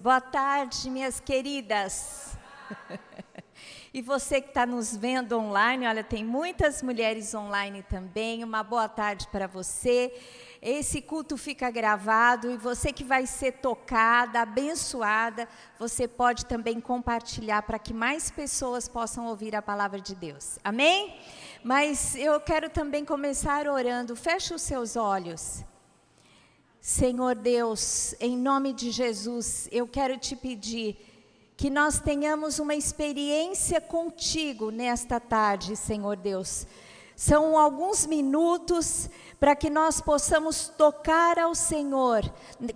Boa tarde, minhas queridas. E você que está nos vendo online, olha, tem muitas mulheres online também. Uma boa tarde para você. Esse culto fica gravado e você que vai ser tocada, abençoada, você pode também compartilhar para que mais pessoas possam ouvir a palavra de Deus. Amém? Mas eu quero também começar orando. Feche os seus olhos. Senhor Deus, em nome de Jesus, eu quero te pedir que nós tenhamos uma experiência contigo nesta tarde, Senhor Deus. São alguns minutos para que nós possamos tocar ao Senhor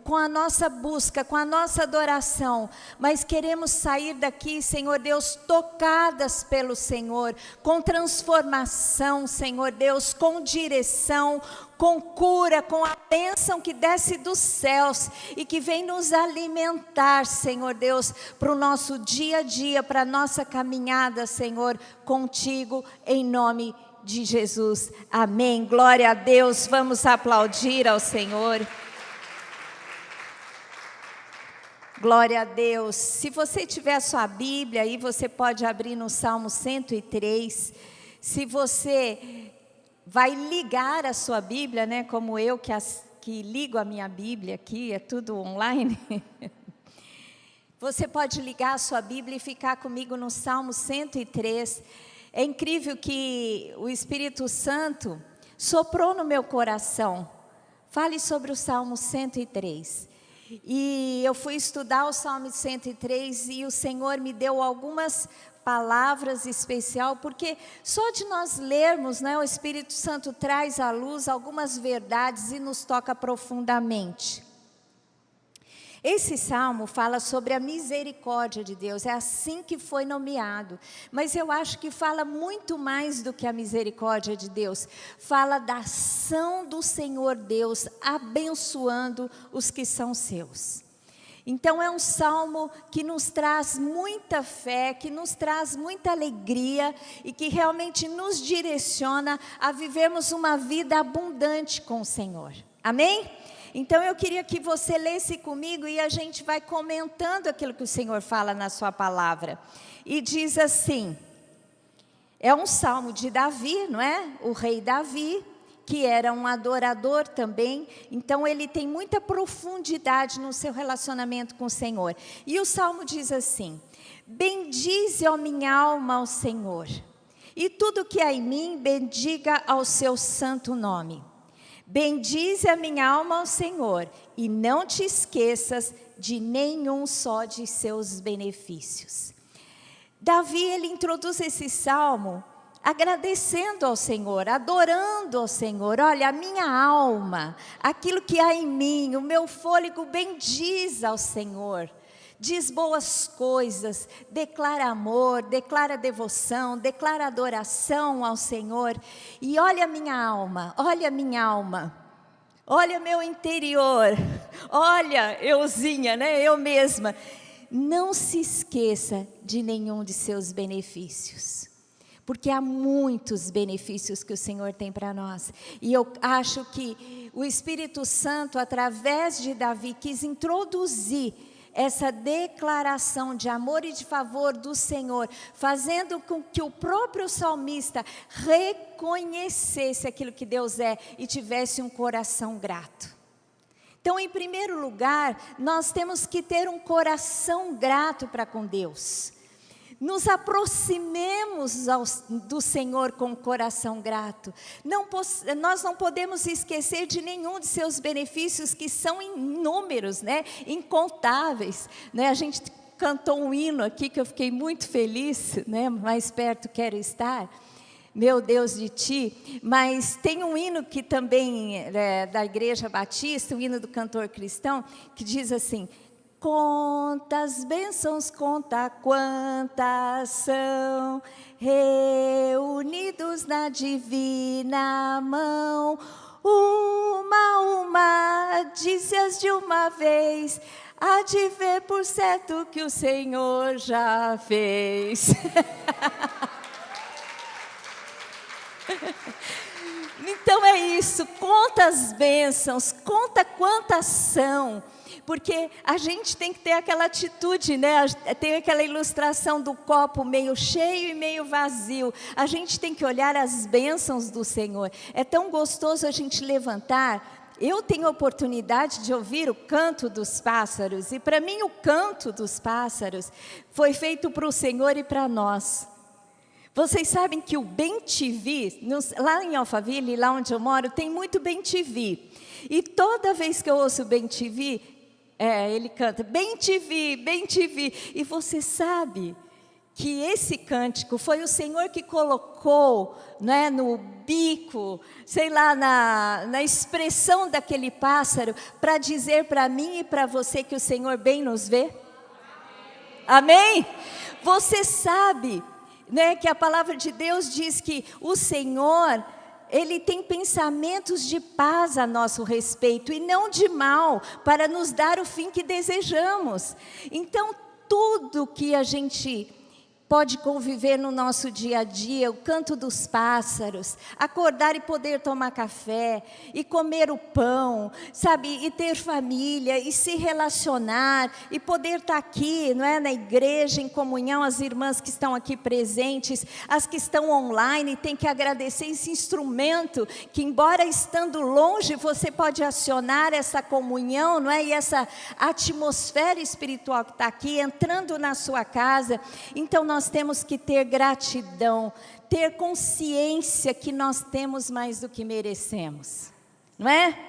com a nossa busca, com a nossa adoração, mas queremos sair daqui, Senhor Deus, tocadas pelo Senhor, com transformação, Senhor Deus, com direção, com cura, com a bênção que desce dos céus e que vem nos alimentar, Senhor Deus, para o nosso dia a dia, para a nossa caminhada, Senhor, contigo, em nome de Jesus. Amém. Glória a Deus. Vamos aplaudir ao Senhor. Glória a Deus. Se você tiver a sua Bíblia aí, você pode abrir no Salmo 103. Se você vai ligar a sua Bíblia, né, como eu que ligo a minha Bíblia aqui, é tudo online. Você pode ligar a sua Bíblia e ficar comigo no Salmo 103. É incrível que o Espírito Santo soprou no meu coração. Fale sobre o Salmo 103. E eu fui estudar o Salmo 103 e o Senhor me deu algumas palavras especiais, porque só de nós lermos, né, o Espírito Santo traz à luz algumas verdades e nos toca profundamente. Esse salmo fala sobre a misericórdia de Deus, é assim que foi nomeado. Mas eu acho que fala muito mais do que a misericórdia de Deus. Fala da ação do Senhor Deus, abençoando os que são seus. Então é um salmo que nos traz muita fé, que nos traz muita alegria e que realmente nos direciona a vivermos uma vida abundante com o Senhor. Amém? Então eu queria que você lesse comigo e a gente vai comentando aquilo que o Senhor fala na sua palavra. E diz assim, é um salmo de Davi, não é? O rei Davi, que era um adorador também. Então ele tem muita profundidade no seu relacionamento com o Senhor. E o salmo diz assim, bendize, ó minha alma, ao Senhor, e tudo que há em mim, bendiga ao seu santo nome. Bendize a minha alma ao Senhor e não te esqueças de nenhum só de seus benefícios. Davi, ele introduz esse salmo agradecendo ao Senhor, adorando ao Senhor. Olha, a minha alma, aquilo que há em mim, o meu fôlego bendiz ao Senhor. Diz boas coisas, declara amor, declara devoção, declara adoração ao Senhor. E olha a minha alma, olha meu interior, olha euzinha, né, eu mesma. Não se esqueça de nenhum de seus benefícios. Porque há muitos benefícios que o Senhor tem para nós. E eu acho que o Espírito Santo, através de Davi, quis introduzir essa declaração de amor e de favor do Senhor, fazendo com que o próprio salmista reconhecesse aquilo que Deus é e tivesse um coração grato. Então, em primeiro lugar, nós temos que ter um coração grato para com Deus. Nos aproximemos do Senhor com o coração grato. Nós não podemos esquecer de nenhum de seus benefícios, que são inúmeros, né? Incontáveis. Né? A gente cantou um hino aqui que eu fiquei muito feliz, né? Mais perto quero estar, meu Deus de ti. Mas tem um hino que também é da Igreja Batista, um hino do cantor cristão, que diz assim: conta as bênçãos, conta quantas são, reunidos na divina mão. Uma, dize-as de uma vez, há de ver por certo que o Senhor já fez. Então é isso, conta as bênçãos, conta quantas são. porque a gente tem que ter aquela atitude, né? Tem aquela ilustração do copo meio cheio e meio vazio. A gente tem que olhar as bênçãos do Senhor. É tão gostoso a gente levantar. Eu tenho a oportunidade de ouvir o canto dos pássaros, e para mim o canto dos pássaros foi feito para o Senhor e para nós. Vocês sabem que o Bem-TV, lá em Alphaville, lá onde eu moro, tem muito Bem-TV. E toda vez que eu ouço Bem-TV, ele canta Bem-TV, Bem-TV. E você sabe que esse cântico foi o Senhor que colocou, né, no bico, sei lá, na expressão daquele pássaro, para dizer para mim e para você que o Senhor bem nos vê? Amém? Você sabe, né, que a palavra de Deus diz que o Senhor, Ele tem pensamentos de paz a nosso respeito e não de mal, para nos dar o fim que desejamos. Então, tudo que a gente pode conviver no nosso dia a dia, o canto dos pássaros, acordar e poder tomar café, e comer o pão, sabe, e ter família, e se relacionar, e poder estar aqui, não é, na igreja, em comunhão, as irmãs que estão aqui presentes, as que estão online, tem que agradecer esse instrumento, que embora estando longe, você pode acionar essa comunhão, não é, e essa atmosfera espiritual que está aqui, entrando na sua casa. Então nós temos que ter gratidão, ter consciência que nós temos mais do que merecemos, não é?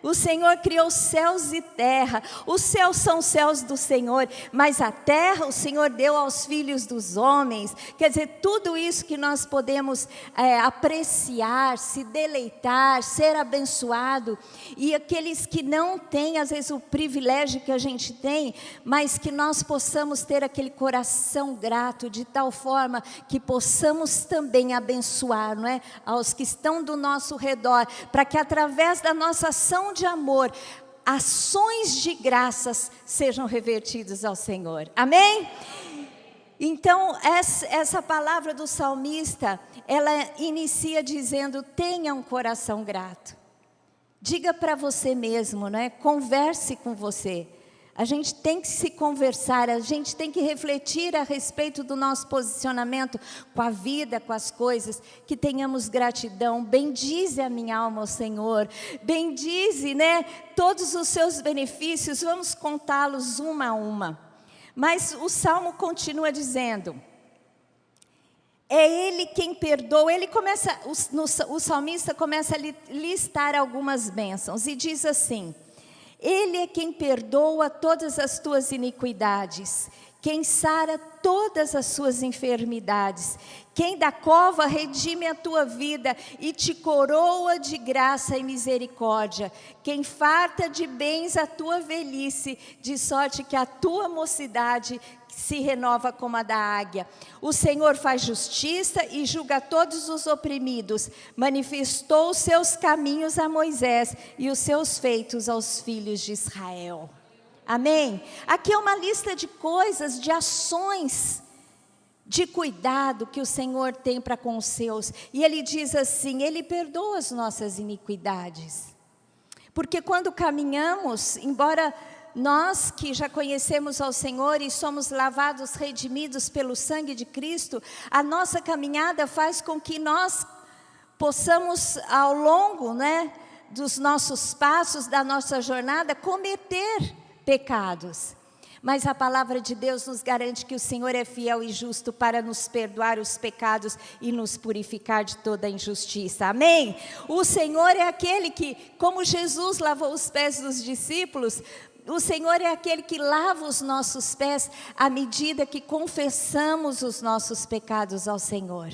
O Senhor criou céus e terra. Os céus são céus do Senhor, mas a terra o Senhor deu aos filhos dos homens. Quer dizer, tudo isso que nós podemos apreciar, se deleitar, ser abençoado. E aqueles que não têm, às vezes, o privilégio que a gente tem, mas que nós possamos ter aquele coração grato, de tal forma que possamos também abençoar, não é? Aos que estão do nosso redor, para que através da nossa ação de amor, ações de graças sejam revertidas ao Senhor. Amém? Então, essa palavra do salmista, ela inicia dizendo: tenha um coração grato. Diga para você mesmo, né? Converse com você. A gente tem que se conversar, a gente tem que refletir a respeito do nosso posicionamento com a vida, com as coisas, que tenhamos gratidão. Bendize a minha alma ao Senhor, bendize, né, todos os seus benefícios, vamos contá-los uma a uma. Mas o Salmo continua dizendo, é Ele quem perdoa. Ele começa, o salmista começa a listar algumas bênçãos e diz assim: Ele é quem perdoa todas as tuas iniquidades, quem sara todas as suas enfermidades, quem da cova redime a tua vida e te coroa de graça e misericórdia, quem farta de bens a tua velhice, de sorte que a tua mocidade se renova como a da águia. O Senhor faz justiça e julga todos os oprimidos, manifestou os seus caminhos a Moisés e os seus feitos aos filhos de Israel. Amém? Aqui é uma lista de coisas, de ações, de cuidado que o Senhor tem para com os seus. E Ele diz assim, Ele perdoa as nossas iniquidades. Porque quando caminhamos, embora nós que já conhecemos ao Senhor e somos lavados, redimidos pelo sangue de Cristo, a nossa caminhada faz com que nós possamos, ao longo, né, dos nossos passos, da nossa jornada, cometer pecados. Mas a palavra de Deus nos garante que o Senhor é fiel e justo para nos perdoar os pecados e nos purificar de toda a injustiça. Amém? O Senhor é aquele que, como Jesus lavou os pés dos discípulos, o Senhor é aquele que lava os nossos pés à medida que confessamos os nossos pecados ao Senhor.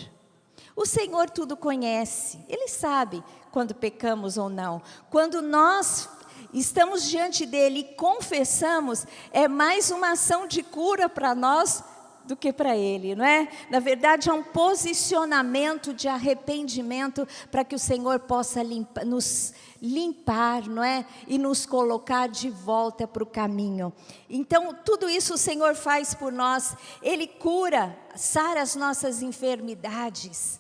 O Senhor tudo conhece, Ele sabe quando pecamos ou não. Quando nós estamos diante dEle e confessamos, é mais uma ação de cura para nós do que para Ele, não é? Na verdade, é um posicionamento de arrependimento para que o Senhor possa nos limpar, não é? E nos colocar de volta para o caminho. Então, tudo isso o Senhor faz por nós. Ele cura, sara as nossas enfermidades.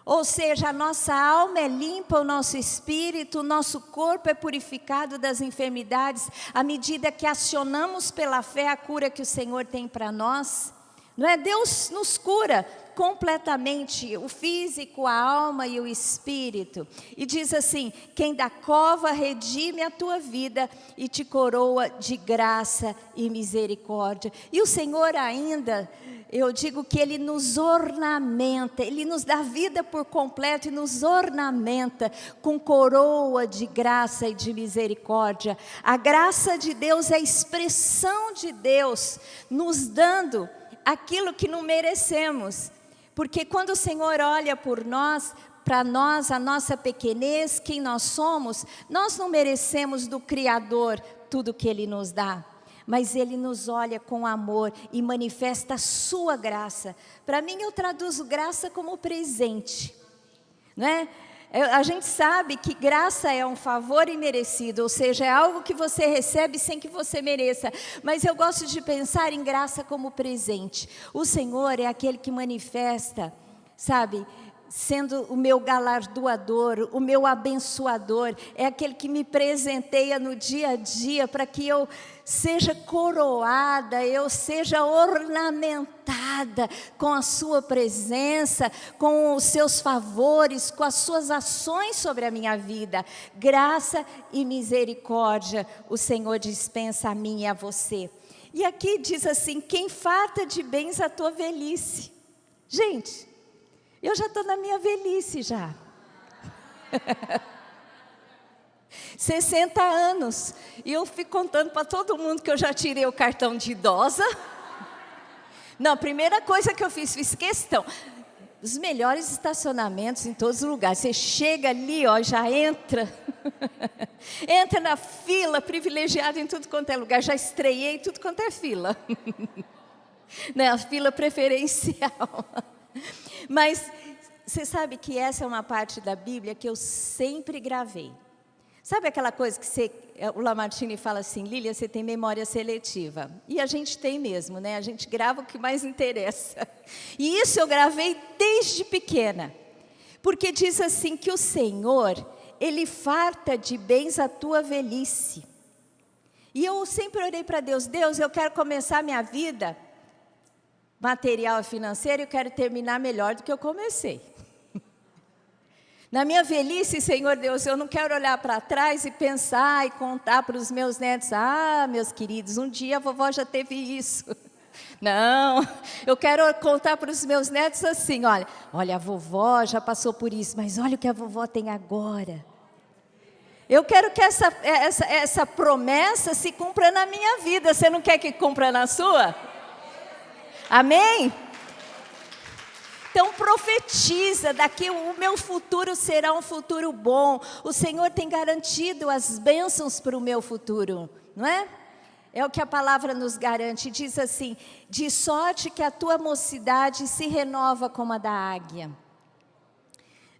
Ou seja, a nossa alma é limpa, o nosso espírito, o nosso corpo é purificado das enfermidades, à medida que acionamos pela fé a cura que o Senhor tem para nós. Não é? Deus nos cura completamente, o físico, a alma e o espírito. E diz assim: quem da cova redime a tua vida e te coroa de graça e misericórdia. E o Senhor ainda, eu digo que Ele nos ornamenta, Ele nos dá vida por completo e nos ornamenta com coroa de graça e de misericórdia. A graça de Deus é a expressão de Deus nos dando aquilo que não merecemos, porque quando o Senhor olha por nós, para nós, a nossa pequenez, quem nós somos, nós não merecemos do Criador tudo que Ele nos dá, mas Ele nos olha com amor e manifesta a sua graça. Para mim, eu traduzo graça como presente, né? A gente sabe que graça é um favor imerecido, ou seja, é algo que você recebe sem que você mereça. Mas eu gosto de pensar em graça como presente. O Senhor é aquele que manifesta, sabe, sendo o meu galardoador, o meu abençoador, é aquele que me presenteia no dia a dia para que eu seja coroada, eu seja ornamentada com a sua presença, com os seus favores, com as suas ações sobre a minha vida. Graça e misericórdia o Senhor dispensa a mim e a você. E aqui diz assim: quem farta de bens a tua velhice. Gente, eu já estou na minha velhice já. 60 anos. E eu fico contando para todo mundo que eu já tirei o cartão de idosa. Não, a primeira coisa que eu fiz questão. Os melhores estacionamentos em todos os lugares. Você chega ali, ó, já entra. Entra na fila, privilegiado em tudo quanto é lugar. Já estreiei em tudo quanto é fila. Né, a fila preferencial. Mas você sabe que essa é uma parte da Bíblia que eu sempre gravei. Sabe aquela coisa que o Lamartine fala assim: Lília, você tem memória seletiva. E a gente tem mesmo, né? A gente grava o que mais interessa. E isso eu gravei desde pequena. Porque diz assim que o Senhor, Ele farta de bens a tua velhice. E eu sempre orei para Deus: Deus, eu quero começar a minha vida material e financeiro, eu quero terminar melhor do que eu comecei. Na minha velhice, Senhor Deus, eu não quero olhar para trás e pensar e contar para os meus netos: ah, meus queridos, um dia a vovó já teve isso. Não, eu quero contar para os meus netos assim: olha, a vovó já passou por isso, mas olha o que a vovó tem agora. Eu quero que essa promessa se cumpra na minha vida. Você não quer que cumpra na sua? Amém? Então profetiza, daqui o meu futuro será um futuro bom. O Senhor tem garantido as bênçãos para o meu futuro, não é? É o que a palavra nos garante. Diz assim: de sorte que a tua mocidade se renova como a da águia.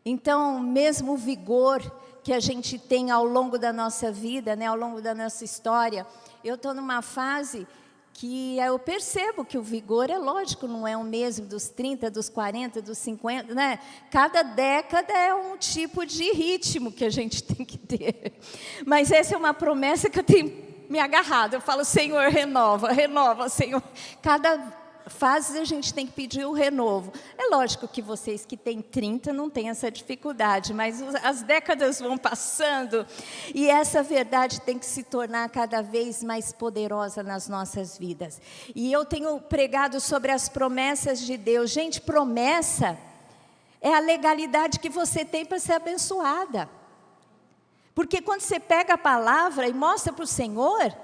Então, mesmo o vigor que a gente tem ao longo da nossa vida, né, ao longo da nossa história, eu estou numa fase que eu percebo que o vigor é lógico, não é o mesmo dos 30, dos 40, dos 50, né? Cada década é um tipo de ritmo que a gente tem que ter. Mas essa é uma promessa que eu tenho me agarrado. Eu falo: Senhor, renova, renova, Senhor. Cada fase a gente tem que pedir o renovo. É lógico que vocês que têm 30 não têm essa dificuldade, mas as décadas vão passando e essa verdade tem que se tornar cada vez mais poderosa nas nossas vidas. E eu tenho pregado sobre as promessas de Deus. Gente, promessa é a legalidade que você tem para ser abençoada. Porque quando você pega a palavra e mostra para o Senhor,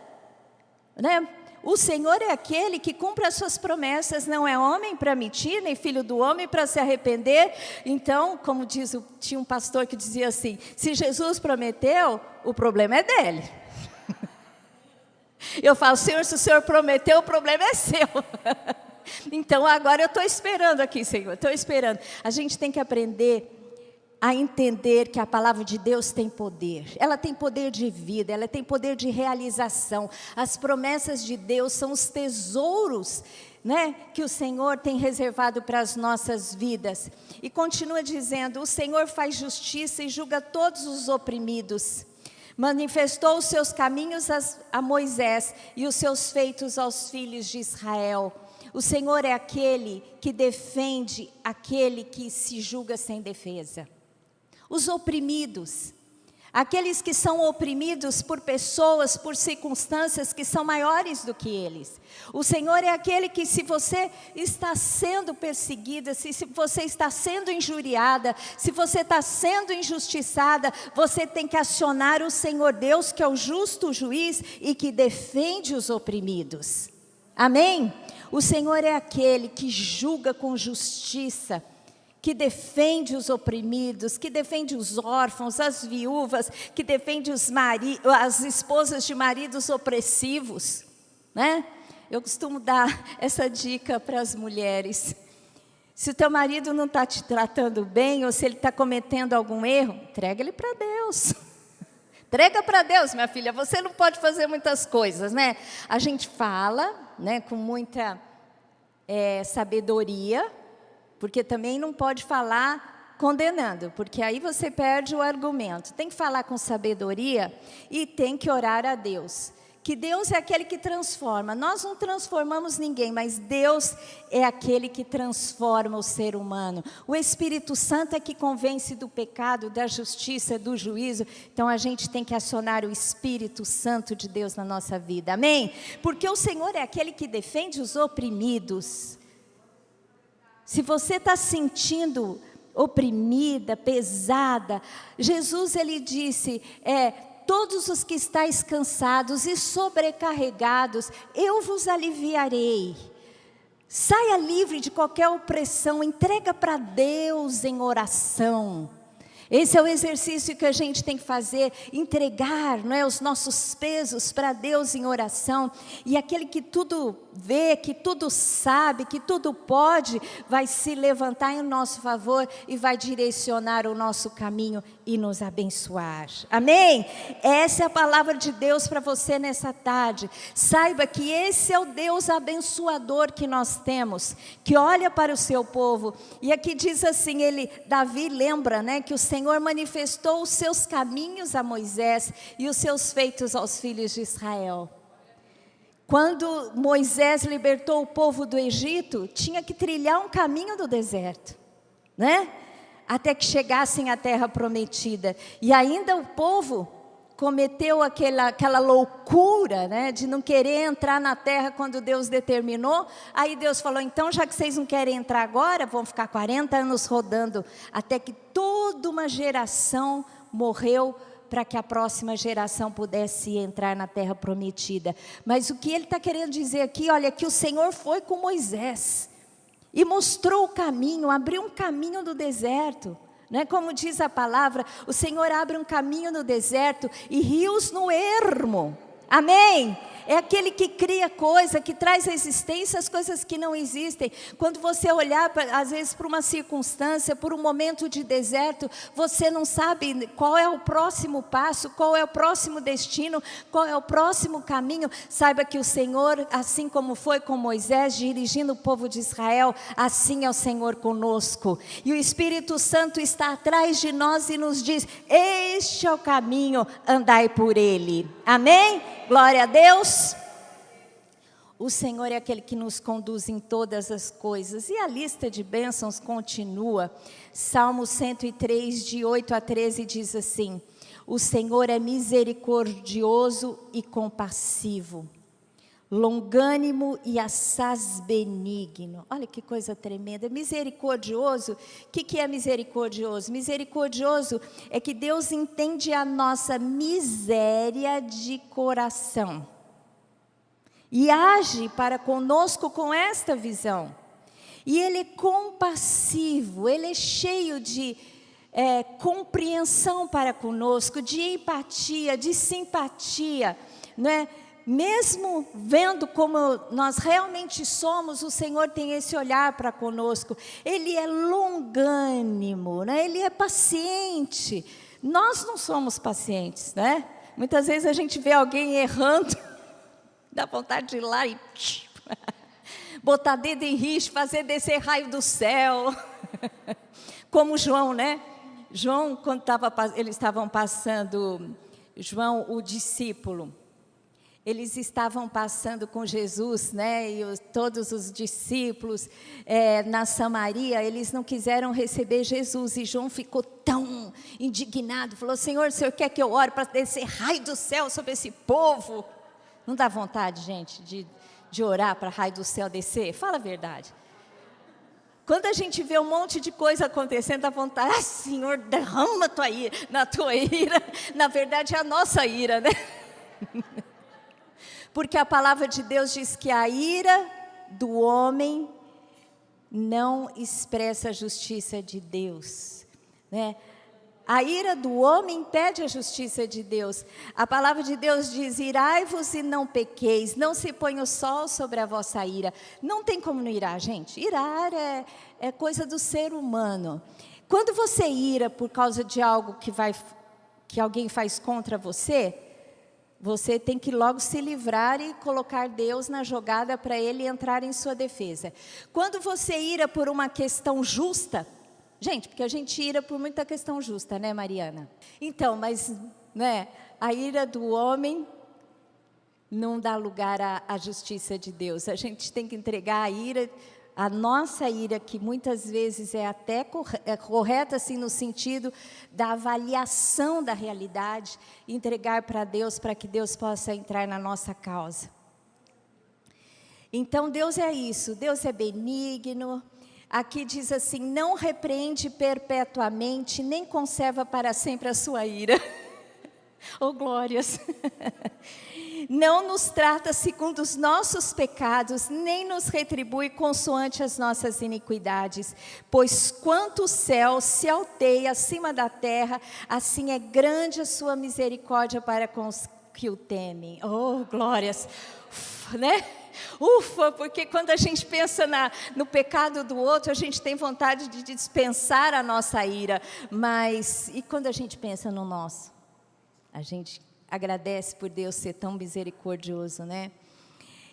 né? O Senhor é aquele que cumpre as suas promessas, não é homem para mentir, nem filho do homem para se arrepender. Então, como tinha um pastor que dizia assim: se Jesus prometeu, o problema é dele. Eu falo: Senhor, se o Senhor prometeu, o problema é seu. Então, agora eu estou esperando aqui, Senhor, estou esperando. A gente tem que aprender a entender que a palavra de Deus tem poder. Ela tem poder de vida, ela tem poder de realização. As promessas de Deus são os tesouros, né, que o Senhor tem reservado para as nossas vidas. E continua dizendo: o Senhor faz justiça e julga todos os oprimidos. Manifestou os seus caminhos a Moisés e os seus feitos aos filhos de Israel. O Senhor é aquele que defende aquele que se julga sem defesa. Os oprimidos, aqueles que são oprimidos por pessoas, por circunstâncias que são maiores do que eles. O Senhor é aquele que, se você está sendo perseguida, se você está sendo injuriada, se você está sendo injustiçada, você tem que acionar o Senhor Deus, que é o justo juiz e que defende os oprimidos. Amém? O Senhor é aquele que julga com justiça, que defende os oprimidos, que defende os órfãos, as viúvas, que defende as esposas de maridos opressivos, né? Eu costumo dar essa dica para as mulheres. Se o teu marido não está te tratando bem, ou se ele está cometendo algum erro, entrega ele para Deus. Entrega para Deus, minha filha. Você não pode fazer muitas coisas, né? A gente fala, né, com muita sabedoria, porque também não pode falar condenando, porque aí você perde o argumento. Tem que falar com sabedoria e tem que orar a Deus. Que Deus é aquele que transforma. Nós não transformamos ninguém, mas Deus é aquele que transforma o ser humano. O Espírito Santo é que convence do pecado, da justiça, do juízo. Então a gente tem que acionar o Espírito Santo de Deus na nossa vida. Amém? Porque o Senhor é aquele que defende os oprimidos. Se você está sentindo oprimida, pesada, Jesus, ele disse, todos os que estáis cansados e sobrecarregados, eu vos aliviarei. Saia livre de qualquer opressão, entrega para Deus em oração. Esse é o exercício que a gente tem que fazer, entregar, não é, os nossos pesos para Deus em oração. E aquele que tudo vê, que tudo sabe, que tudo pode, vai se levantar em nosso favor e vai direcionar o nosso caminho e nos abençoar. Amém? Essa é a palavra de Deus para você nessa tarde. Saiba que esse é o Deus abençoador que nós temos, que olha para o seu povo. E aqui diz assim, Davi lembra, né, que o Senhor manifestou os seus caminhos a Moisés e os seus feitos aos filhos de Israel. Quando Moisés libertou o povo do Egito, tinha que trilhar um caminho do deserto, né? Até que chegassem à terra prometida. E ainda o povo cometeu aquela loucura, né, de não querer entrar na terra quando Deus determinou. Aí Deus falou, então já que vocês não querem entrar agora, vão ficar 40 anos rodando, até que toda uma geração morreu, para que a próxima geração pudesse entrar na terra prometida. Mas o que ele está querendo dizer aqui, olha, que o Senhor foi com Moisés e mostrou o caminho, abriu um caminho do deserto, né? Como diz a palavra, o Senhor abre um caminho no deserto e rios no ermo. Amém? É aquele que cria coisa, que traz à existência as coisas que não existem. Quando você olhar, às vezes, para uma circunstância, por um momento de deserto, você não sabe qual é o próximo passo, qual é o próximo destino, qual é o próximo caminho. Saiba que o Senhor, assim como foi com Moisés, dirigindo o povo de Israel, assim é o Senhor conosco. E o Espírito Santo está atrás de nós e nos diz, este é o caminho, andai por ele. Amém? Glória a Deus. O Senhor é aquele que nos conduz em todas as coisas. E a lista de bênçãos continua. Salmo 103, de 8 a 13, diz assim: o Senhor é misericordioso e compassivo, longânimo e assaz benigno. Olha que coisa tremenda. Misericordioso. O que é misericordioso? Misericordioso é que Deus entende a nossa miséria de coração e age para conosco com esta visão. E Ele é compassivo, Ele é cheio de compreensão para conosco, de empatia, de simpatia, não é? Mesmo vendo como nós realmente somos, o Senhor tem esse olhar para conosco. Ele é longânimo, né? Ele é paciente. Nós não somos pacientes, né? Muitas vezes a gente vê alguém errando, dá vontade de ir lá e botar dedo em riste, fazer descer raio do céu. Como João, né? João, quando eles estavam passando, João, o discípulo, eles estavam passando com Jesus, né? E todos os discípulos na Samaria, eles não quiseram receber Jesus. E João ficou tão indignado, falou: Senhor, o Senhor quer que eu ore para descer raio do céu sobre esse povo? Não dá vontade, gente, de orar para raio do céu descer? Fala a verdade. Quando a gente vê um monte de coisa acontecendo, dá vontade: Senhor, derrama na tua ira. Na verdade, é a nossa ira, né? Porque a palavra de Deus diz que a ira do homem não expressa a justiça de Deus, né? A ira do homem impede a justiça de Deus. A palavra de Deus diz: irai-vos e não pequeis, não se ponha o sol sobre a vossa ira. Não tem como não irar, gente. Irar é coisa do ser humano. Quando você ira por causa de algo que alguém faz contra você, você tem que logo se livrar e colocar Deus na jogada para Ele entrar em sua defesa. Quando você ira por uma questão justa, gente, porque a gente ira por muita questão justa, né, Mariana? Então, mas, né, a ira do homem não dá lugar à justiça de Deus. A gente tem que entregar a nossa ira, que muitas vezes é até correta, assim, no sentido da avaliação da realidade, entregar para Deus, para que Deus possa entrar na nossa causa. Então, Deus é isso, Deus é benigno. Aqui diz assim: não repreende perpetuamente, nem conserva para sempre a sua ira. Oh, glórias! Não nos trata segundo os nossos pecados, nem nos retribui consoante as nossas iniquidades. Pois quanto o céu se alteia acima da terra, assim é grande a sua misericórdia para com os que o temem. Oh, glórias! Né? Ufa, porque quando a gente pensa no pecado do outro, a gente tem vontade de dispensar a nossa ira. Mas, e quando a gente pensa no nosso? A gente agradece por Deus ser tão misericordioso, né?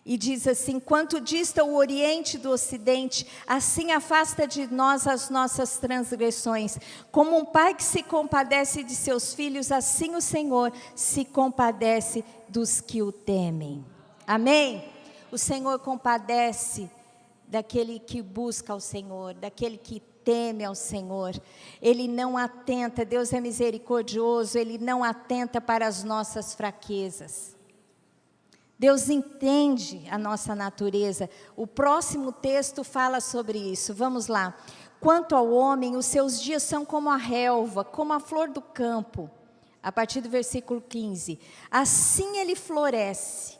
E diz assim: quanto dista o Oriente do Ocidente, assim afasta de nós as nossas transgressões. Como um pai que se compadece de seus filhos, assim o Senhor se compadece dos que o temem. Amém? O Senhor compadece daquele que busca ao Senhor, daquele que teme ao Senhor. Ele não atenta, Deus é misericordioso, Ele não atenta para as nossas fraquezas. Deus entende a nossa natureza. O próximo texto fala sobre isso. Vamos lá. Quanto ao homem, os seus dias são como a relva, como a flor do campo. A partir do versículo 15. Assim ele floresce,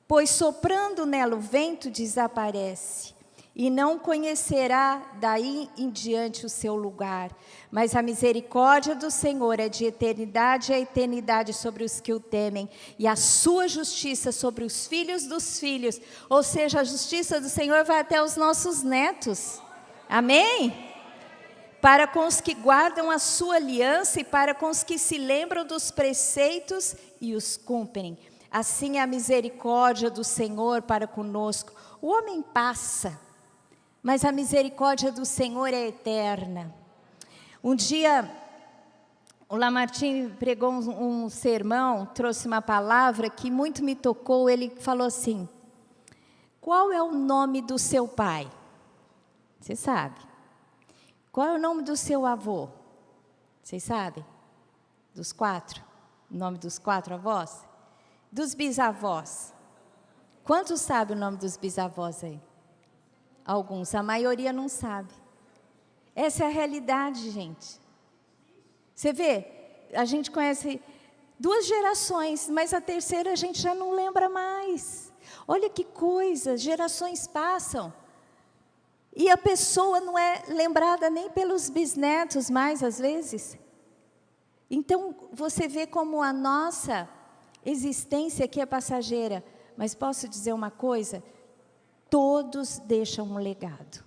pois soprando nela o vento desaparece. E não conhecerá daí em diante o seu lugar. Mas a misericórdia do Senhor é de eternidade a eternidade sobre os que o temem. E a sua justiça sobre os filhos dos filhos. Ou seja, a justiça do Senhor vai até os nossos netos. Amém? Para com os que guardam a sua aliança e para com os que se lembram dos preceitos e os cumprem. Assim é a misericórdia do Senhor para conosco. O homem passa, mas a misericórdia do Senhor é eterna. Um dia, o Lamartine pregou um sermão, trouxe uma palavra que muito me tocou. Ele falou assim: qual é o nome do seu pai? Você sabe. Qual é o nome do seu avô? Vocês sabem? Dos 4? O nome dos 4 avós? Dos bisavós. Quantos sabem o nome dos bisavós aí? Alguns, a maioria não sabe. Essa é a realidade, gente. Você vê, a gente conhece 2 gerações, mas a terceira a gente já não lembra mais. Olha que coisa, gerações passam. E a pessoa não é lembrada nem pelos bisnetos mais, às vezes. Então, você vê como a nossa existência aqui é passageira. Mas posso dizer uma coisa? Todos deixam um legado.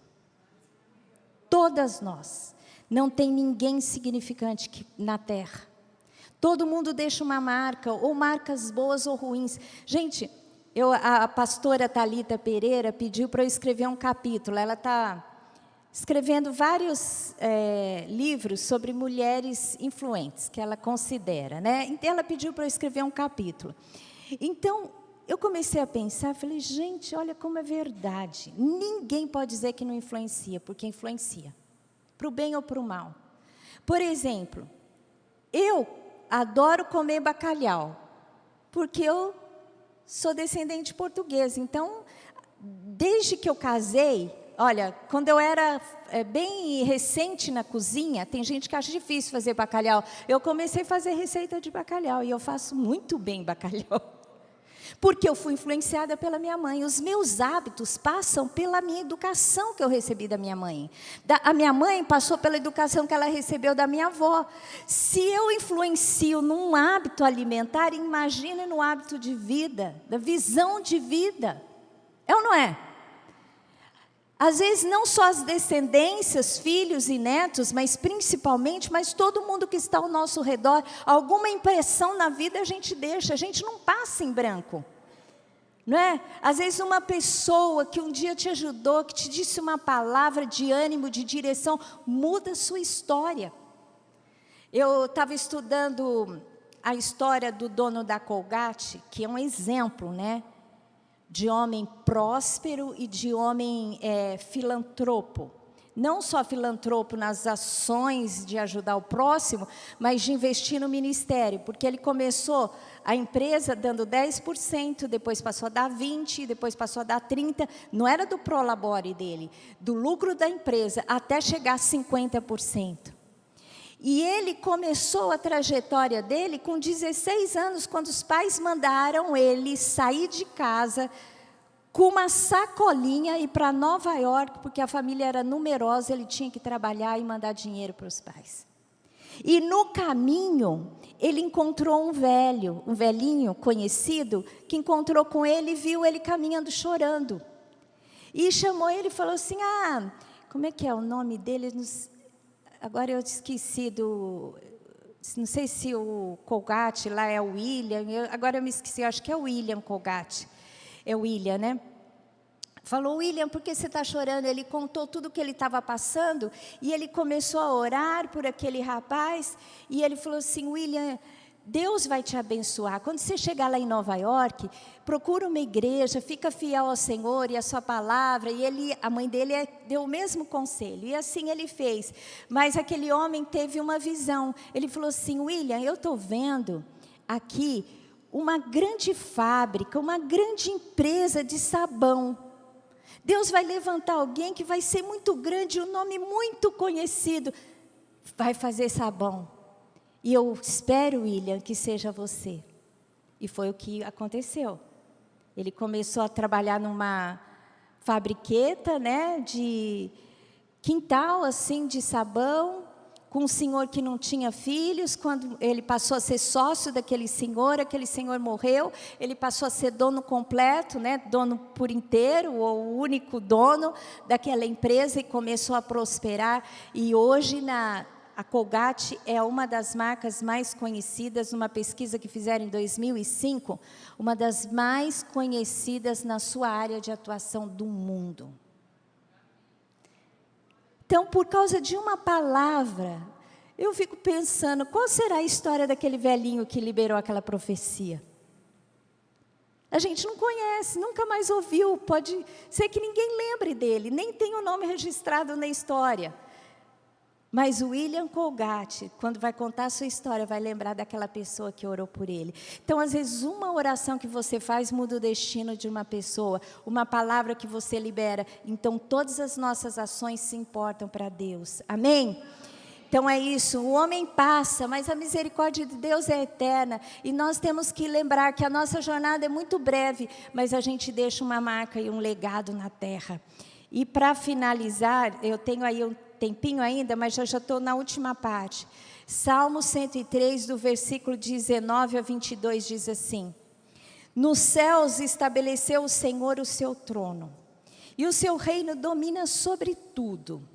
Todas nós. Não tem ninguém significante na terra. Todo mundo deixa uma marca, ou marcas boas ou ruins. Gente, a pastora Thalita Pereira pediu para eu escrever um capítulo. Ela está escrevendo vários livros sobre mulheres influentes, que ela considera, né? Então, ela pediu para eu escrever um capítulo. Então, eu comecei a pensar, falei, gente, olha como é verdade. Ninguém pode dizer que não influencia, porque influencia. Para o bem ou para o mal. Por exemplo, eu adoro comer bacalhau, porque eu sou descendente portuguesa. Então, desde que eu casei, olha, quando eu era bem recente na cozinha, tem gente que acha difícil fazer bacalhau. Eu comecei a fazer receita de bacalhau e eu faço muito bem bacalhau. Porque eu fui influenciada pela minha mãe. Os meus hábitos passam pela minha educação que eu recebi da minha mãe. A minha mãe passou pela educação que ela recebeu da minha avó. Se eu influencio num hábito alimentar, imagine no hábito de vida, da visão de vida. É ou não é? Às vezes não só as descendências, filhos e netos, mas principalmente, mas todo mundo que está ao nosso redor, alguma impressão na vida a gente deixa, a gente não passa em branco. Não é? Às vezes uma pessoa que um dia te ajudou, que te disse uma palavra de ânimo, de direção, muda a sua história. Eu estava estudando a história do dono da Colgate, que é um exemplo, né? De homem próspero e de homem filantropo. Não só filantropo nas ações de ajudar o próximo, mas de investir no ministério. Porque ele começou a empresa dando 10%, depois passou a dar 20%, depois passou a dar 30%. Não era do prolabore dele, do lucro da empresa, até chegar a 50%. E ele começou a trajetória dele com 16 anos, quando os pais mandaram ele sair de casa com uma sacolinha e ir para Nova York, porque a família era numerosa, ele tinha que trabalhar e mandar dinheiro para os pais. E no caminho, ele encontrou um velhinho conhecido, que encontrou com ele e viu ele caminhando chorando. E chamou ele e falou assim, como é que é o nome dele? Agora eu esqueci não sei se o Colgate lá é o William, agora eu me esqueci, acho que é o William Colgate. É o William, né? Falou, William, por que você está chorando? Ele contou tudo o que ele estava passando e ele começou a orar por aquele rapaz e ele falou assim, William, Deus vai te abençoar. Quando você chegar lá em Nova York, procura uma igreja, fica fiel ao Senhor e à sua palavra. E a mãe dele deu o mesmo conselho. E assim ele fez. Mas aquele homem teve uma visão. Ele falou assim, William, eu estou vendo aqui uma grande fábrica, uma grande empresa de sabão. Deus vai levantar alguém que vai ser muito grande, um nome muito conhecido, vai fazer sabão. E eu espero, William, que seja você. E foi o que aconteceu. Ele começou a trabalhar numa fabriqueta, né, de quintal, assim, de sabão, com um senhor que não tinha filhos. Quando ele passou a ser sócio daquele senhor, aquele senhor morreu, ele passou a ser dono completo, né, dono por inteiro, ou o único dono daquela empresa, e começou a prosperar. E hoje a Colgate é uma das marcas mais conhecidas, numa pesquisa que fizeram em 2005, uma das mais conhecidas na sua área de atuação do mundo. Então, por causa de uma palavra, eu fico pensando, qual será a história daquele velhinho que liberou aquela profecia? A gente não conhece, nunca mais ouviu, pode ser que ninguém lembre dele, nem tem o nome registrado na história. Mas o William Colgate, quando vai contar a sua história, vai lembrar daquela pessoa que orou por ele. Então, às vezes, uma oração que você faz muda o destino de uma pessoa. Uma palavra que você libera. Então, todas as nossas ações se importam para Deus. Amém? Então, é isso. O homem passa, mas a misericórdia de Deus é eterna. E nós temos que lembrar que a nossa jornada é muito breve, mas a gente deixa uma marca e um legado na terra. E para finalizar, eu tenho aí um tempinho ainda, mas já estou na última parte. Salmo 103, do versículo 19 a 22, diz assim: nos céus estabeleceu o Senhor o seu trono, e o seu reino domina sobre tudo.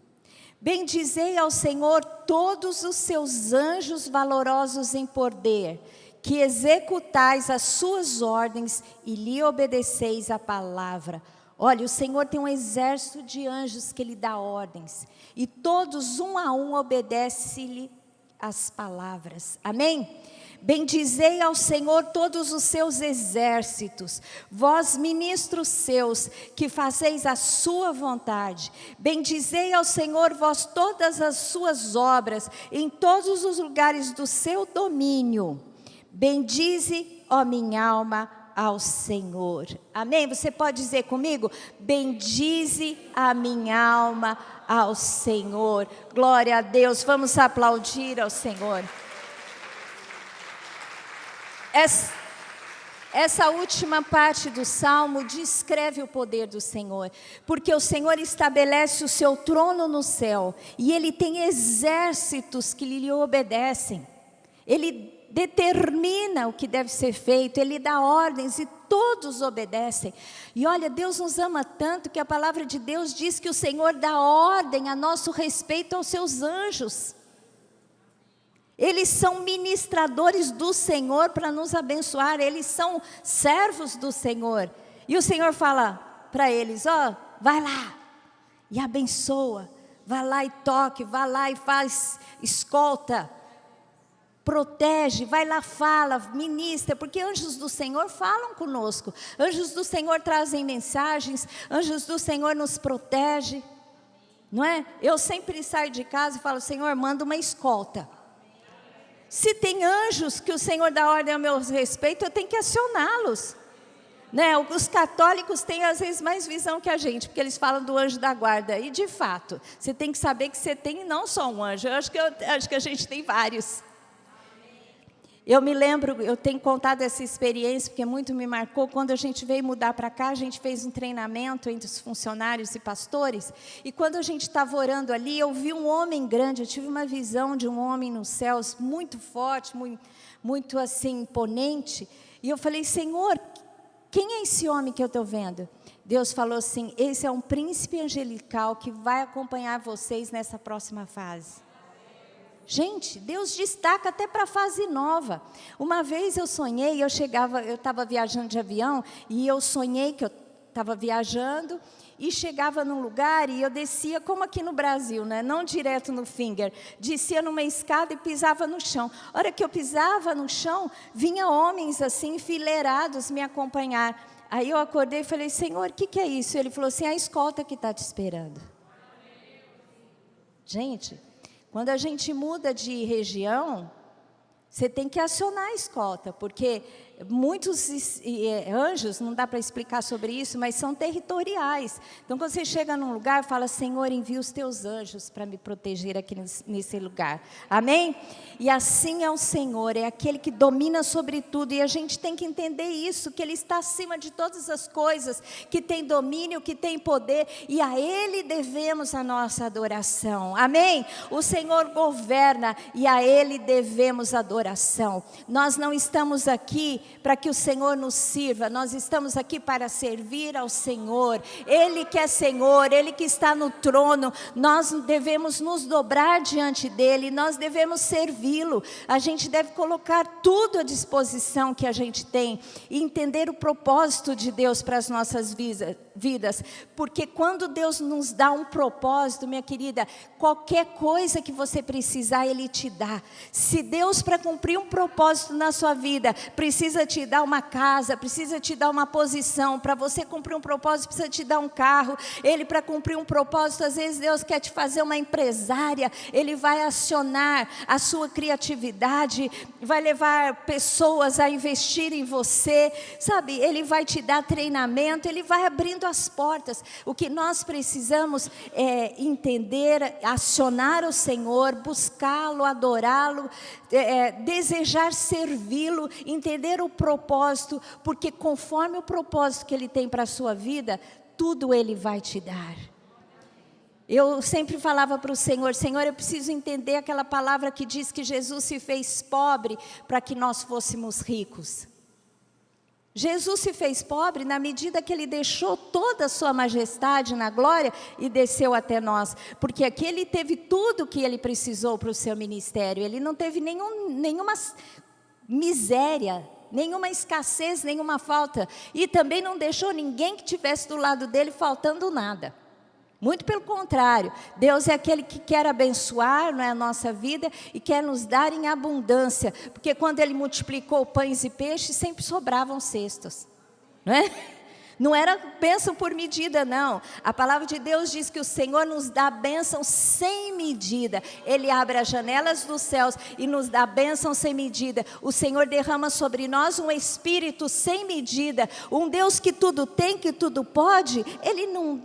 Bendizei ao Senhor todos os seus anjos valorosos em poder, que executais as suas ordens e lhe obedeceis a palavra. Olha, o Senhor tem um exército de anjos que lhe dá ordens, e todos um a um obedecem-lhe as palavras. Amém? Bendizei ao Senhor todos os seus exércitos, vós ministros seus, que fazeis a sua vontade. Bendizei ao Senhor vós todas as suas obras, em todos os lugares do seu domínio. Bendize, ó minha alma, ao Senhor. Amém? Você pode dizer comigo? Bendize a minha alma ao Senhor. Glória a Deus. Vamos aplaudir ao Senhor. Essa última parte do Salmo descreve o poder do Senhor, porque o Senhor estabelece o seu trono no céu, e Ele tem exércitos que lhe obedecem. Ele determina o que deve ser feito, Ele dá ordens e todos obedecem. E olha, Deus nos ama tanto que a palavra de Deus diz que o Senhor dá ordem a nosso respeito aos seus anjos. Eles são ministradores do Senhor para nos abençoar, eles são servos do Senhor. E o Senhor fala para eles, ó, vai lá e abençoa, vai lá e toque, vai lá e faz escolta, protege, vai lá, fala, ministra, porque anjos do Senhor falam conosco, anjos do Senhor trazem mensagens, anjos do Senhor nos protege, não é? Eu sempre saio de casa e falo, Senhor, manda uma escolta. Se tem anjos que o Senhor dá ordem ao meu respeito, eu tenho que acioná-los, né? Os católicos têm às vezes mais visão que a gente, porque eles falam do anjo da guarda, e de fato, você tem que saber que você tem não só um anjo, eu acho que a gente tem vários. Eu me lembro, eu tenho contado essa experiência, porque muito me marcou, quando a gente veio mudar para cá, a gente fez um treinamento entre os funcionários e pastores, e quando a gente estava orando ali, eu vi um homem grande, eu tive uma visão de um homem nos céus, muito forte, muito assim, imponente, e eu falei, Senhor, quem é esse homem que eu estou vendo? Deus falou assim, esse é um príncipe angelical que vai acompanhar vocês nessa próxima fase. Gente, Deus destaca até para a fase nova. Uma vez eu sonhei, eu estava viajando de avião, e eu sonhei que eu estava viajando, e chegava num lugar, e eu descia, como aqui no Brasil, né? Não direto no finger, descia numa escada e pisava no chão. A hora que eu pisava no chão, vinha homens assim, enfileirados, me acompanhar. Aí eu acordei e falei, Senhor, o que é isso? Ele falou assim, a escolta que está te esperando. Gente, quando a gente muda de região, você tem que acionar a escolta, porque muitos anjos, não dá para explicar sobre isso, mas são territoriais. Então, quando você chega num lugar, fala, Senhor, envia os teus anjos para me proteger aqui nesse lugar. Amém? E assim é o Senhor, é aquele que domina sobre tudo, e a gente tem que entender isso, que Ele está acima de todas as coisas, que tem domínio, que tem poder, e a Ele devemos a nossa adoração. Amém? O Senhor governa, e a Ele devemos adoração. Nós não estamos aqui para que o Senhor nos sirva, nós estamos aqui para servir ao Senhor. Ele que é Senhor, Ele que está no trono, nós devemos nos dobrar diante dEle, nós devemos servi-lo. A gente deve colocar tudo à disposição que a gente tem, e entender o propósito de Deus para as nossas vidas, porque quando Deus nos dá um propósito, minha querida, qualquer coisa que você precisar, Ele te dá. Se Deus, para cumprir um propósito na sua vida, precisa te dar uma casa, precisa te dar uma posição, para você cumprir um propósito, precisa te dar um carro, Ele, para cumprir um propósito, às vezes Deus quer te fazer uma empresária, Ele vai acionar a sua criatividade, vai levar pessoas a investir em você, sabe? Ele vai te dar treinamento, Ele vai abrindo as portas. O que nós precisamos é entender, acionar o Senhor, buscá-lo, adorá-lo, desejar servi-lo, entender o propósito, porque conforme o propósito que Ele tem para a sua vida, tudo Ele vai te dar. Eu sempre falava para o Senhor, Senhor, eu preciso entender aquela palavra que diz que Jesus se fez pobre para que nós fôssemos ricos. Jesus se fez pobre na medida que Ele deixou toda a sua majestade na glória e desceu até nós, porque aqui Ele teve tudo o que Ele precisou para o seu ministério, Ele não teve nenhuma miséria, nenhuma escassez, nenhuma falta. E também não deixou ninguém que estivesse do lado dele faltando nada. Muito pelo contrário, Deus é aquele que quer abençoar, não é, a nossa vida e quer nos dar em abundância. Porque quando Ele multiplicou pães e peixes, sempre sobravam cestos, não é? Não era bênção por medida, não. A palavra de Deus diz que o Senhor nos dá bênção sem medida. Ele abre as janelas dos céus e nos dá bênção sem medida. O Senhor derrama sobre nós um espírito sem medida. Um Deus que tudo tem, que tudo pode. Ele não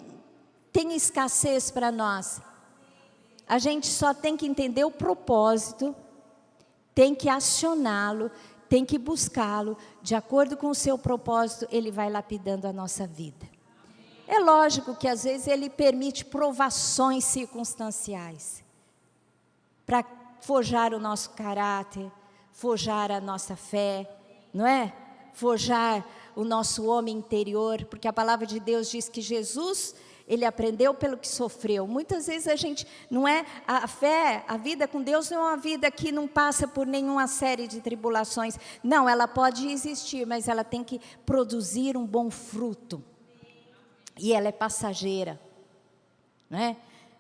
tem escassez para nós. A gente só tem que entender o propósito, tem que acioná-lo, tem que buscá-lo. De acordo com o seu propósito, Ele vai lapidando a nossa vida. É lógico que às vezes Ele permite provações circunstanciais para forjar o nosso caráter, forjar a nossa fé, não é? Forjar o nosso homem interior, porque a palavra de Deus diz que Jesus, Ele aprendeu pelo que sofreu. Muitas vezes a gente, não é, a fé, a vida com Deus não é uma vida que não passa por nenhuma série de tribulações. Não, ela pode existir, mas ela tem que produzir um bom fruto. E ela é passageira, não é?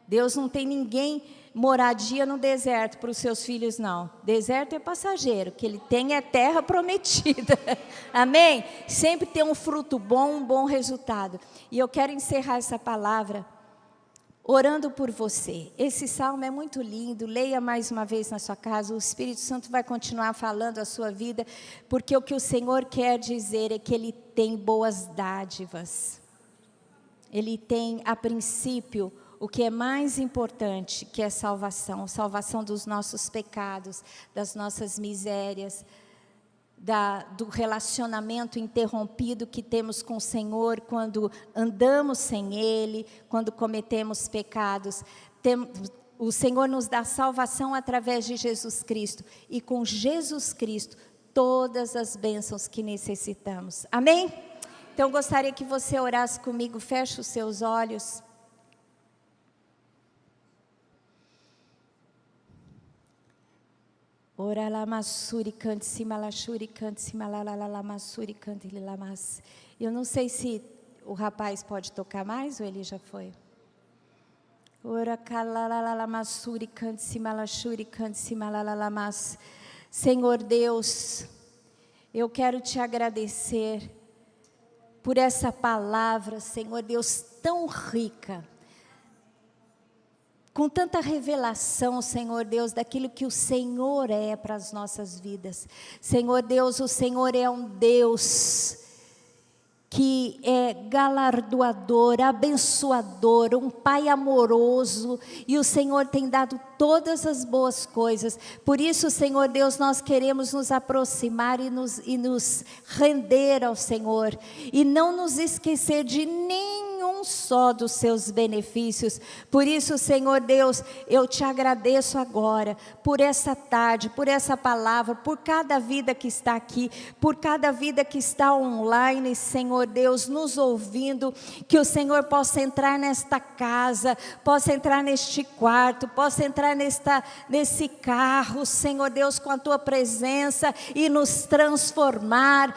Deus não tem ninguém moradia no deserto para os seus filhos, não. Deserto é passageiro, o que Ele tem é terra prometida. Amém? Sempre tem um fruto bom, um bom resultado. E eu quero encerrar essa palavra orando por você. Esse salmo é muito lindo, leia mais uma vez na sua casa. O Espírito Santo vai continuar falando a sua vida, porque o que o Senhor quer dizer é que Ele tem boas dádivas. Ele tem, a princípio, o que é mais importante, que é salvação. Salvação dos nossos pecados, das nossas misérias, do relacionamento interrompido que temos com o Senhor quando andamos sem Ele, quando cometemos pecados. O Senhor nos dá salvação através de Jesus Cristo. E com Jesus Cristo, todas as bênçãos que necessitamos. Amém? Então, gostaria que você orasse comigo. Feche os seus olhos. Ora la masuri cante cima la shuri cante cima la masuri cante la mas. Eu não sei se o rapaz pode tocar mais ou ele já foi. Ora cala la masuri cante cima la shuri cante cima la mas. Senhor Deus, eu quero te agradecer por essa palavra, Senhor Deus, tão rica. Com tanta revelação, Senhor Deus, daquilo que o Senhor é para as nossas vidas. Senhor Deus, o Senhor é um Deus que é galardoador, abençoador, um Pai amoroso, e o Senhor tem dado todas as boas coisas. Por isso, Senhor Deus, nós queremos nos aproximar e nos render ao Senhor, e não nos esquecer de nenhum só dos seus benefícios. Por isso, Senhor Deus, eu te agradeço agora, por essa tarde, por essa palavra, por cada vida que está aqui, por cada vida que está online, Senhor Deus, nos ouvindo, que o Senhor possa entrar nesta casa, possa entrar neste quarto, possa entrar nesse carro, Senhor Deus, com a tua presença e nos transformar.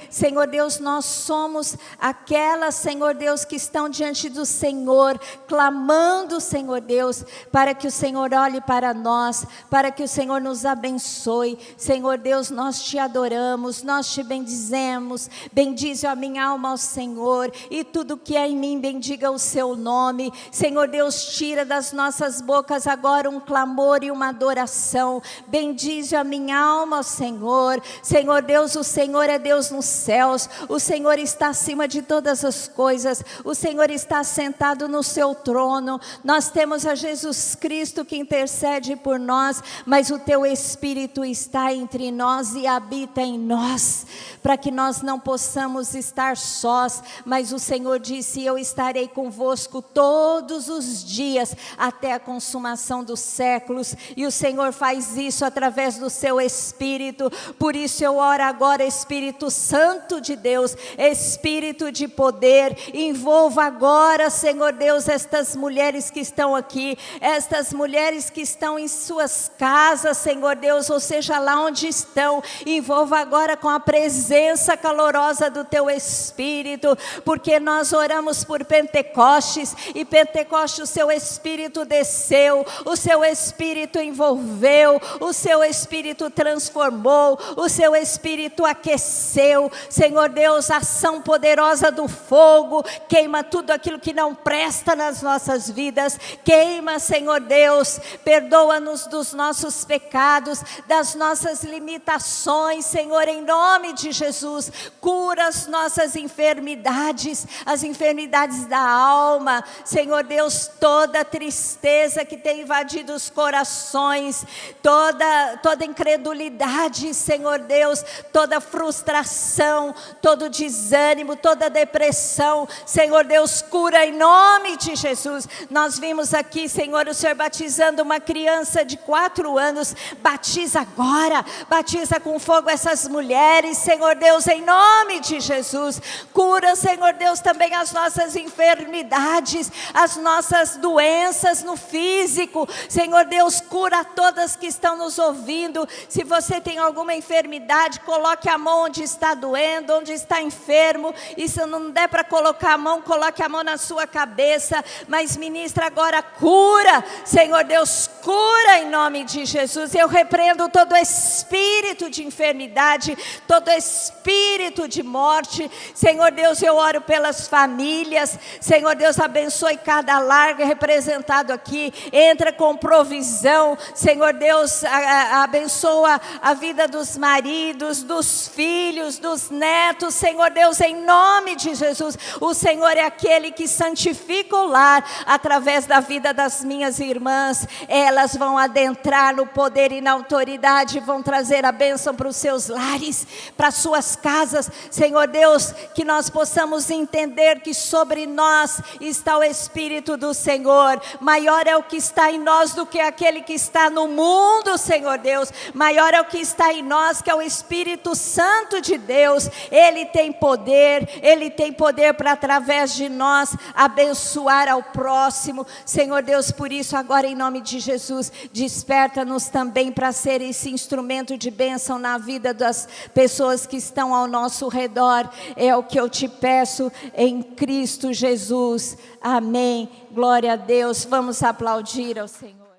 Senhor Deus, nós somos aquelas, Senhor Deus, que estão diante do Senhor, clamando, Senhor Deus, para que o Senhor olhe para nós, para que o Senhor nos abençoe. Senhor Deus, nós te adoramos, nós te bendizemos. Bendize a minha alma ao Senhor, e tudo que é em mim, bendiga o seu nome. Senhor Deus, tira das nossas bocas agora um clamor e uma adoração. Bendize a minha alma ao Senhor. Senhor Deus, o Senhor é Deus nos céus, o Senhor está acima de todas as coisas, o Senhor está sentado no seu trono. Nós temos a Jesus Cristo que intercede por nós, mas o teu Espírito está entre nós e habita em nós, para que nós não possamos estar sós, mas o Senhor disse: eu estarei convosco todos os dias até a consumação dos séculos, e o Senhor faz isso através do seu Espírito. Por isso eu oro agora, Espírito Santo de Deus, Espírito de poder, envolve Envolva agora, Senhor Deus, estas mulheres que estão aqui, estas mulheres que estão em suas casas, Senhor Deus, ou seja, lá onde estão. Envolva agora com a presença calorosa do Teu Espírito, porque nós oramos por Pentecostes, e Pentecostes o Seu Espírito desceu, o Seu Espírito envolveu, o Seu Espírito transformou, o Seu Espírito aqueceu. Senhor Deus, a ação poderosa do fogo queima tudo aquilo que não presta nas nossas vidas. Queima, Senhor Deus, perdoa-nos dos nossos pecados, das nossas limitações, Senhor, em nome de Jesus. Cura as nossas enfermidades, as enfermidades da alma, Senhor Deus, toda tristeza que tem invadido os corações, toda incredulidade, Senhor Deus, toda frustração, todo desânimo, toda depressão, Senhor Deus, cura em nome de Jesus. Nós vimos aqui, Senhor, o Senhor batizando uma criança de 4 anos, batiza agora, batiza com fogo essas mulheres, Senhor Deus, em nome de Jesus. Cura, Senhor Deus, também as nossas enfermidades, as nossas doenças no físico, Senhor Deus, cura todas que estão nos ouvindo. Se você tem alguma enfermidade, coloque a mão onde está doendo, onde está enfermo, e se não der para colocar a mão, coloque a mão na sua cabeça, mas ministra agora cura, Senhor Deus, cura em nome de Jesus. Eu repreendo todo espírito de enfermidade, todo espírito de morte, Senhor Deus, eu oro pelas famílias, Senhor Deus, abençoe cada lar representado aqui, entra com provisão, Senhor Deus, abençoa a vida dos maridos, dos filhos, dos netos, Senhor Deus, em nome de Jesus. O Senhor é aquele que santifica o lar através da vida das minhas irmãs. Elas vão adentrar no poder e na autoridade, vão trazer a bênção para os seus lares, para as suas casas, Senhor Deus, que nós possamos entender que sobre nós está o Espírito do Senhor. Maior é o que está em nós do que aquele que está no mundo, Senhor Deus. Maior é o que está em nós, que é o Espírito Santo de Deus. Ele tem poder para através de nós abençoar ao próximo, Senhor Deus. Por isso agora, em nome de Jesus, desperta-nos também para ser esse instrumento de bênção na vida das pessoas que estão ao nosso redor. É o que eu te peço em Cristo Jesus, amém. Glória a Deus. Vamos aplaudir ao Senhor.